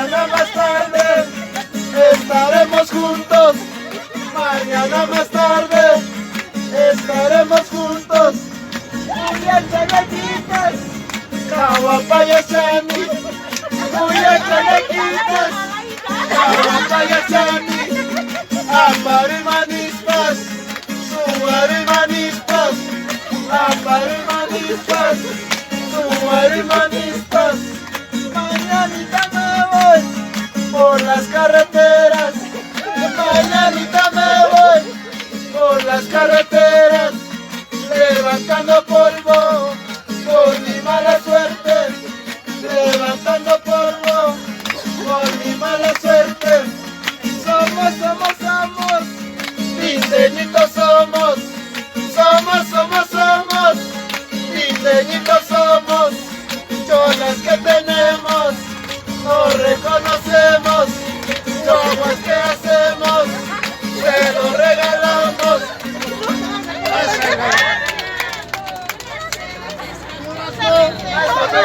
mañana más tarde estaremos juntos. Mañana más tarde estaremos juntos. Kawapayasani, Kuyakalakitas, Kawapayasani, Ambarimanispas, Suarimanispas, Ambarimanispas, Suarimanispas. Mañanita me voy por las carreteras, mañanita me voy por las carreteras, levantando polvo por mi mala suerte, levantando polvo por mi mala suerte. Somos, vinteñitos somos, vinteñitos somos, cholas que tenemos, no reconocemos, como es que